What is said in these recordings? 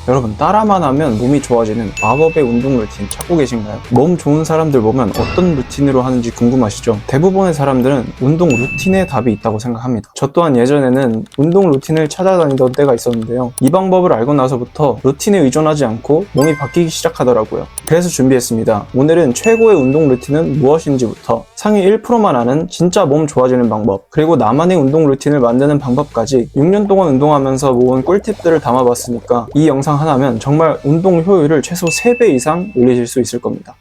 여러분, 따라만 하면 몸이 좋아지는 마법의 운동 루틴 찾고 계신가요? 몸 좋은 사람들 보면 어떤 루틴으로 하는지 궁금하시죠? 대부분의 사람들은 운동 루틴에 답이 있다고 생각합니다. 저 또한 예전에는 운동 루틴을 찾아다니던 때가 있었는데요. 이 방법을 알고 나서부터 루틴에 의존하지 않고 몸이 바뀌기 시작하더라고요. 그래서 준비했습니다. 오늘은 최고의 운동 루틴은 무엇인지부터 상위 1%만 아는 진짜 몸 좋아지는 방법, 그리고 나만의 운동 루틴을 만드는 방법까지 6년 동안 운동하면서 모은 꿀팁들을 담아봤으니까 이 영상 하나면 정말 운동 효율을 최소 3배 이상 올리실 수 있을 겁니다.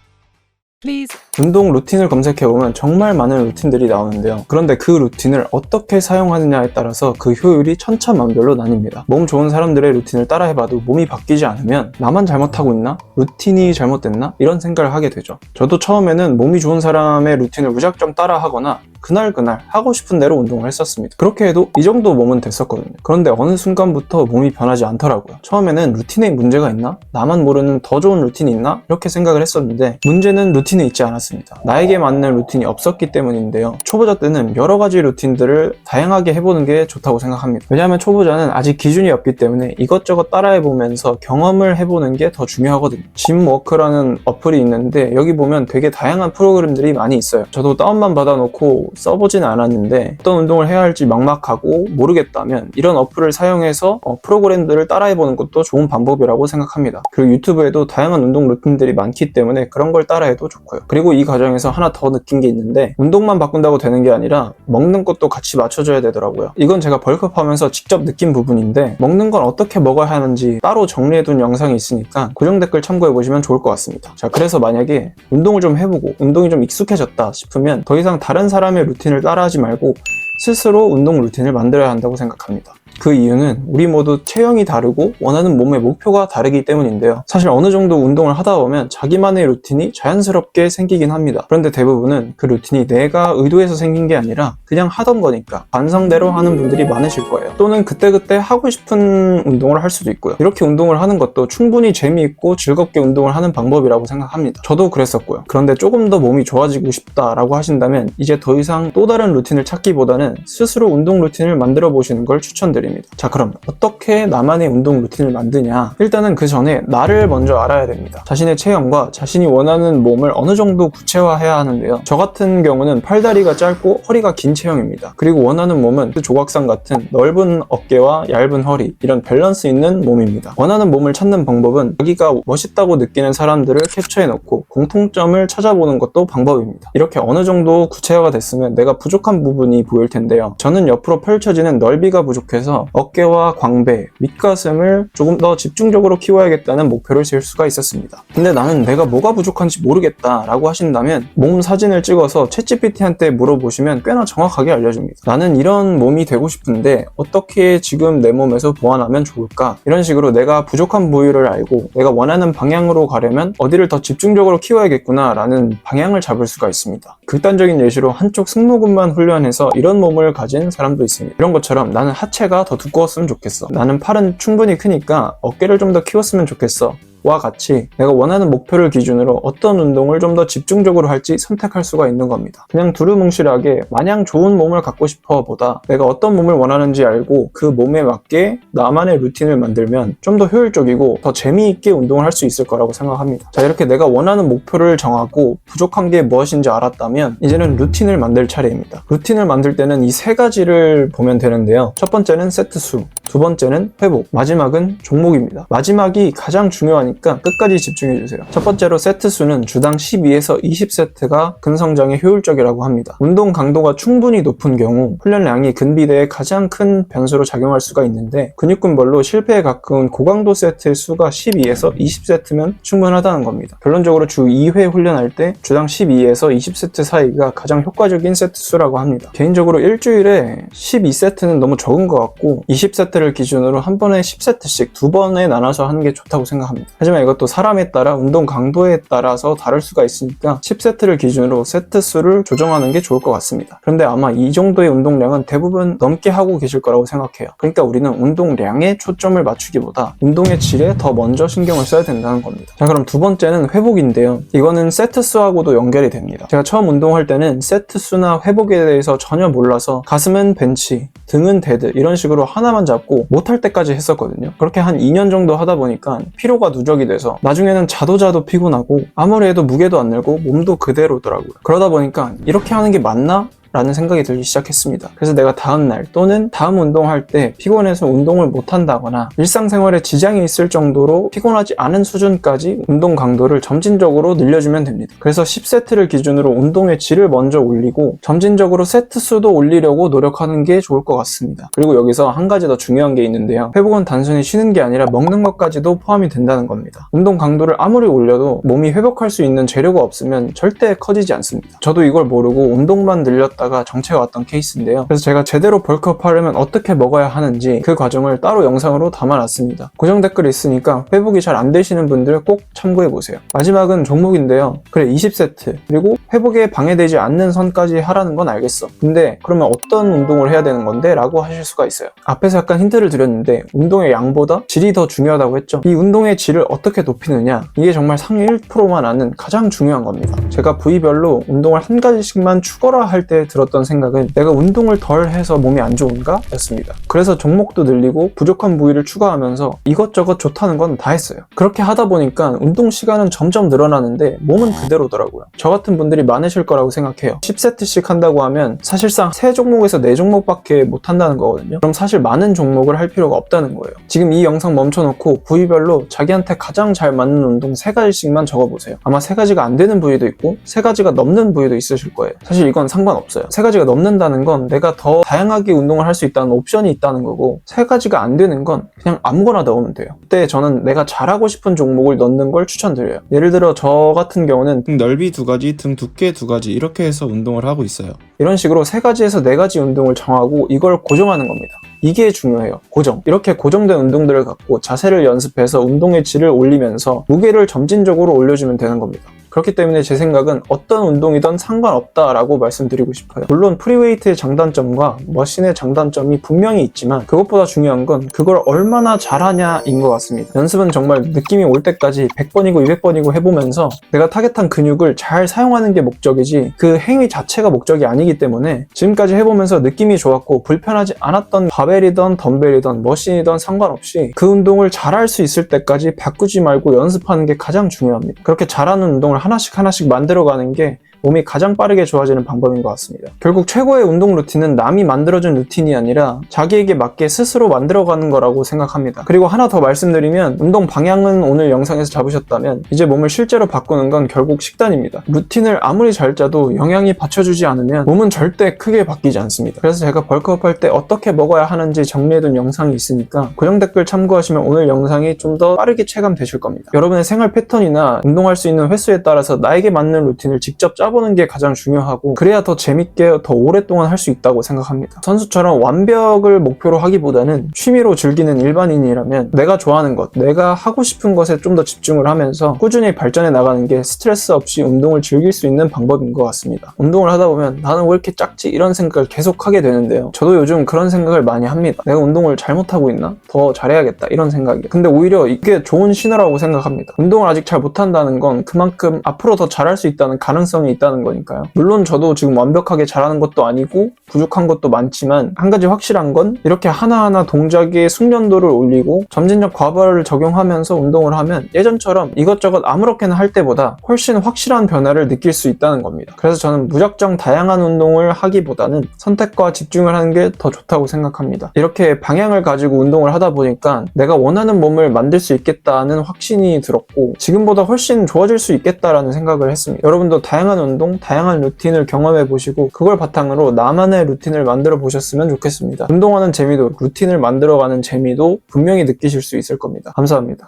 운동 루틴을 검색해보면 정말 많은 루틴들이 나오는데요. 그런데 그 루틴을 어떻게 사용하느냐에 따라서 그 효율이 천차만별로 나뉩니다. 몸 좋은 사람들의 루틴을 따라해봐도 몸이 바뀌지 않으면 나만 잘못하고 있나? 루틴이 잘못됐나? 이런 생각을 하게 되죠. 저도 처음에는 몸이 좋은 사람의 루틴을 무작정 따라하거나 그날 하고 싶은 대로 운동을 했었습니다. 그렇게 해도 이 정도 몸은 됐었거든요. 그런데 어느 순간부터 몸이 변하지 않더라고요. 처음에는 루틴에 문제가 있나? 나만 모르는 더 좋은 루틴이 있나? 이렇게 생각을 했었는데 문제는 루틴에 있지 않았습니다. 나에게 맞는 루틴이 없었기 때문인데요. 초보자 때는 여러 가지 루틴들을 다양하게 해보는 게 좋다고 생각합니다. 왜냐하면 초보자는 아직 기준이 없기 때문에 이것저것 따라해보면서 경험을 해보는 게 더 중요하거든요. 짐워크라는 어플이 있는데 여기 보면 되게 다양한 프로그램들이 많이 있어요. 저도 다운만 받아놓고 써보진 않았는데 어떤 운동을 해야 할지 막막하고 모르겠다면 이런 어플을 사용해서 프로그램들을 따라해보는 것도 좋은 방법이라고 생각합니다. 그리고 유튜브에도 다양한 운동 루틴들이 많기 때문에 그런 걸 따라해도 좋고요. 그리고 이 과정에서 하나 더 느낀 게 있는데 운동만 바꾼다고 되는 게 아니라 먹는 것도 같이 맞춰줘야 되더라고요. 이건 제가 벌크업하면서 직접 느낀 부분인데 먹는 건 어떻게 먹어야 하는지 따로 정리해둔 영상이 있으니까 고정 댓글 참고해보시면 좋을 것 같습니다. 자, 그래서 만약에 운동을 좀 해보고 운동이 좀 익숙해졌다 싶으면 더 이상 다른 사람의 루틴을 따라하지 말고 스스로 운동 루틴을 만들어야 한다고 생각합니다. 그 이유는 우리 모두 체형이 다르고 원하는 몸의 목표가 다르기 때문인데요. 사실 어느 정도 운동을 하다 보면 자기만의 루틴이 자연스럽게 생기긴 합니다. 그런데 대부분은 그 루틴이 내가 의도해서 생긴 게 아니라 그냥 하던 거니까 관성대로 하는 분들이 많으실 거예요. 또는 그때그때 하고 싶은 운동을 할 수도 있고요. 이렇게 운동을 하는 것도 충분히 재미있고 즐겁게 운동을 하는 방법이라고 생각합니다. 저도 그랬었고요. 그런데 조금 더 몸이 좋아지고 싶다라고 하신다면 이제 더 이상 또 다른 루틴을 찾기보다는 스스로 운동 루틴을 만들어 보시는 걸 추천드립니다. 자, 그럼 어떻게 나만의 운동 루틴을 만드냐? 일단은 그 전에 나를 먼저 알아야 됩니다. 자신의 체형과 자신이 원하는 몸을 어느 정도 구체화해야 하는데요. 저 같은 경우는 팔다리가 짧고 허리가 긴 체형입니다. 그리고 원하는 몸은 조각상 같은 넓은 어깨와 얇은 허리, 이런 밸런스 있는 몸입니다. 원하는 몸을 찾는 방법은 자기가 멋있다고 느끼는 사람들을 캡처해놓고 공통점을 찾아보는 것도 방법입니다. 이렇게 어느 정도 구체화가 됐으면 내가 부족한 부분이 보일 텐데요. 저는 옆으로 펼쳐지는 넓이가 부족해서 어깨와 광배, 윗가슴을 조금 더 집중적으로 키워야겠다는 목표를 세울 수가 있었습니다. 근데 나는 내가 뭐가 부족한지 모르겠다 라고 하신다면 몸 사진을 찍어서 챗GPT한테 물어보시면 꽤나 정확하게 알려줍니다. 나는 이런 몸이 되고 싶은데 어떻게 지금 내 몸에서 보완하면 좋을까? 이런 식으로 내가 부족한 부위를 알고 내가 원하는 방향으로 가려면 어디를 더 집중적으로 키워야겠구나 라는 방향을 잡을 수가 있습니다. 극단적인 예시로 한쪽 승모근만 훈련해서 이런 몸을 가진 사람도 있습니다. 이런 것처럼 나는 하체가 더 두꺼웠으면 좋겠어. 나는 팔은 충분히 크니까 어깨를 좀 더 키웠으면 좋겠어. 와 같이 내가 원하는 목표를 기준으로 어떤 운동을 좀 더 집중적으로 할지 선택할 수가 있는 겁니다. 그냥 두루뭉실하게 마냥 좋은 몸을 갖고 싶어 보다 내가 어떤 몸을 원하는지 알고 그 몸에 맞게 나만의 루틴을 만들면 좀 더 효율적이고 더 재미있게 운동을 할 수 있을 거라고 생각합니다. 자, 이렇게 내가 원하는 목표를 정하고 부족한 게 무엇인지 알았다면 이제는 루틴을 만들 차례입니다. 루틴을 만들 때는 이 3가지를 보면 되는데요. 첫 번째는 세트 수, 두 번째는 회복, 마지막은 종목입니다. 마지막이 가장 중요하니까 끝까지 집중해주세요. 첫 번째로 세트 수는 주당 12에서 20세트가 근성장에 효율적이라고 합니다. 운동 강도가 충분히 높은 경우 훈련량이 근비대에 가장 큰 변수로 작용할 수가 있는데 근육군별로 실패에 가까운 고강도 세트의 수가 12에서 20세트면 충분하다는 겁니다. 결론적으로 주 2회 훈련할 때 주당 12에서 20세트 사이가 가장 효과적인 세트 수라고 합니다. 개인적으로 일주일에 12세트는 너무 적은 것 같고 20세트를 기준으로 한 번에 10세트씩 2번에 나눠서 하는 게 좋다고 생각합니다. 하지만 이것도 사람에 따라 운동 강도에 따라서 다를 수가 있으니까 10세트를 기준으로 세트 수를 조정하는 게 좋을 것 같습니다. 그런데 아마 이 정도의 운동량은 대부분 넘게 하고 계실 거라고 생각해요. 그러니까 우리는 운동량에 초점을 맞추기보다 운동의 질에 더 먼저 신경을 써야 된다는 겁니다. 자, 그럼 두 번째는 회복인데요. 이거는 세트 수하고도 연결이 됩니다. 제가 처음 운동할 때는 세트 수나 회복에 대해서 전혀 몰라서 가슴은 벤치, 등은 데드 이런 식으로 하나만 잡고 못할 때까지 했었거든요. 그렇게 한 2년 정도 하다 보니까 피로가 누적이 돼서 나중에는 자도 피곤하고 아무리 해도 무게도 안 늘고 몸도 그대로더라고요. 그러다 보니까 이렇게 하는 게 맞나? 라는 생각이 들기 시작했습니다. 그래서 내가 다음날 또는 다음 운동할 때 피곤해서 운동을 못한다거나 일상생활에 지장이 있을 정도로 피곤하지 않은 수준까지 운동 강도를 점진적으로 늘려주면 됩니다. 그래서 10세트를 기준으로 운동의 질을 먼저 올리고 점진적으로 세트 수도 올리려고 노력하는 게 좋을 것 같습니다. 그리고 여기서 한 가지 더 중요한 게 있는데요. 회복은 단순히 쉬는 게 아니라 먹는 것까지도 포함이 된다는 겁니다. 운동 강도를 아무리 올려도 몸이 회복할 수 있는 재료가 없으면 절대 커지지 않습니다. 저도 이걸 모르고 운동만 늘렸다 정체가 왔던 케이스인데요. 그래서 제가 제대로 벌크업 하려면 어떻게 먹어야 하는지 그 과정을 따로 영상으로 담아놨습니다. 고정 댓글이 있으니까 회복이 잘 안 되시는 분들 꼭 참고해보세요. 마지막은 종목인데요. 그래 20세트 그리고 회복에 방해되지 않는 선까지 하라는 건 알겠어. 근데 그러면 어떤 운동을 해야 되는 건데? 라고 하실 수가 있어요. 앞에서 약간 힌트를 드렸는데 운동의 양보다 질이 더 중요하다고 했죠. 이 운동의 질을 어떻게 높이느냐, 이게 정말 상위 1%만 아는 가장 중요한 겁니다. 제가 부위별로 운동을 한 가지씩만 추가라 할 때 들었던 생각은 내가 운동을 덜 해서 몸이 안 좋은가? 였습니다. 그래서 종목도 늘리고 부족한 부위를 추가하면서 이것저것 좋다는 건 다 했어요. 그렇게 하다 보니까 운동 시간은 점점 늘어나는데 몸은 그대로더라고요. 저 같은 분들이 많으실 거라고 생각해요. 10세트씩 한다고 하면 사실상 3종목에서 4종목밖에 못 한다는 거거든요. 그럼 사실 많은 종목을 할 필요가 없다는 거예요. 지금 이 영상 멈춰놓고 부위별로 자기한테 가장 잘 맞는 운동 3가지씩만 적어보세요. 아마 3가지가 안 되는 부위도 있고 3가지가 넘는 부위도 있으실 거예요. 사실 이건 상관없어요. 3가지가 넘는다는 건 내가 더 다양하게 운동을 할 수 있다는 옵션이 있다는 거고 3가지가 안 되는 건 그냥 아무거나 넣으면 돼요. 그때 저는 내가 잘하고 싶은 종목을 넣는 걸 추천드려요. 예를 들어 저 같은 경우는 등 넓이 2가지, 등 두께 2가지 이렇게 해서 운동을 하고 있어요. 이런 식으로 3가지에서 4가지 운동을 정하고 이걸 고정하는 겁니다. 이게 중요해요. 고정. 이렇게 고정된 운동들을 갖고 자세를 연습해서 운동의 질을 올리면서 무게를 점진적으로 올려주면 되는 겁니다. 그렇기 때문에 제 생각은 어떤 운동이든 상관없다라고 말씀드리고 싶어요. 물론 프리웨이트의 장단점과 머신의 장단점이 분명히 있지만 그것보다 중요한 건 그걸 얼마나 잘하냐인 것 같습니다. 연습은 정말 느낌이 올 때까지 100번이고 200번이고 해보면서 내가 타겟한 근육을 잘 사용하는 게 목적이지 그 행위 자체가 목적이 아니기 때문에 지금까지 해보면서 느낌이 좋았고 불편하지 않았던 바벨이든 덤벨이든 머신이든 상관없이 그 운동을 잘할 수 있을 때까지 바꾸지 말고 연습하는 게 가장 중요합니다. 그렇게 잘하는 운동을 하나씩 만들어가는 게 몸이 가장 빠르게 좋아지는 방법인 것 같습니다. 결국 최고의 운동 루틴은 남이 만들어준 루틴이 아니라 자기에게 맞게 스스로 만들어가는 거라고 생각합니다. 그리고 하나 더 말씀드리면 운동 방향은 오늘 영상에서 잡으셨다면 이제 몸을 실제로 바꾸는 건 결국 식단입니다. 루틴을 아무리 잘 짜도 영양이 받쳐주지 않으면 몸은 절대 크게 바뀌지 않습니다. 그래서 제가 벌크업 할 때 어떻게 먹어야 하는지 정리해둔 영상이 있으니까 고정 댓글 참고하시면 오늘 영상이 좀 더 빠르게 체감되실 겁니다. 여러분의 생활 패턴이나 운동할 수 있는 횟수에 따라서 나에게 맞는 루틴을 직접 짜보는 게 가장 중요하고 그래야 더 재밌게 더 오랫동안 할 수 있다고 생각합니다. 선수처럼 완벽을 목표로 하기보다는 취미로 즐기는 일반인이라면 내가 좋아하는 것, 내가 하고 싶은 것에 좀 더 집중을 하면서 꾸준히 발전해 나가는 게 스트레스 없이 운동을 즐길 수 있는 방법인 것 같습니다. 운동을 하다 보면 나는 왜 이렇게 작지? 이런 생각을 계속 하게 되는데요. 저도 요즘 그런 생각을 많이 합니다. 내가 운동을 잘못하고 있나? 더 잘해야겠다 이런 생각이. 근데 오히려 이게 좋은 신호라고 생각합니다. 운동을 아직 잘 못한다는 건 그만큼 앞으로 더 잘할 수 있다는 가능성이 있다는 거니까요. 물론 저도 지금 완벽하게 잘하는 것도 아니고 부족한 것도 많지만 한 가지 확실한 건 이렇게 하나하나 동작의 숙련도를 올리고 점진적 과발을 적용하면서 운동을 하면 예전처럼 이것저것 아무렇게나 할 때보다 훨씬 확실한 변화를 느낄 수 있다는 겁니다. 그래서 저는 무작정 다양한 운동을 하기보다는 선택과 집중을 하는 게 더 좋다고 생각합니다. 이렇게 방향을 가지고 운동을 하다 보니까 내가 원하는 몸을 만들 수 있겠다는 확신이 들었고 지금보다 훨씬 좋아질 수 있겠다라는 생각을 했습니다. 여러분도 다양한 운동, 다양한 루틴을 경험해 보시고 그걸 바탕으로 나만의 루틴을 만들어 보셨으면 좋겠습니다. 운동하는 재미도 루틴을 만들어가는 재미도 분명히 느끼실 수 있을 겁니다. 감사합니다.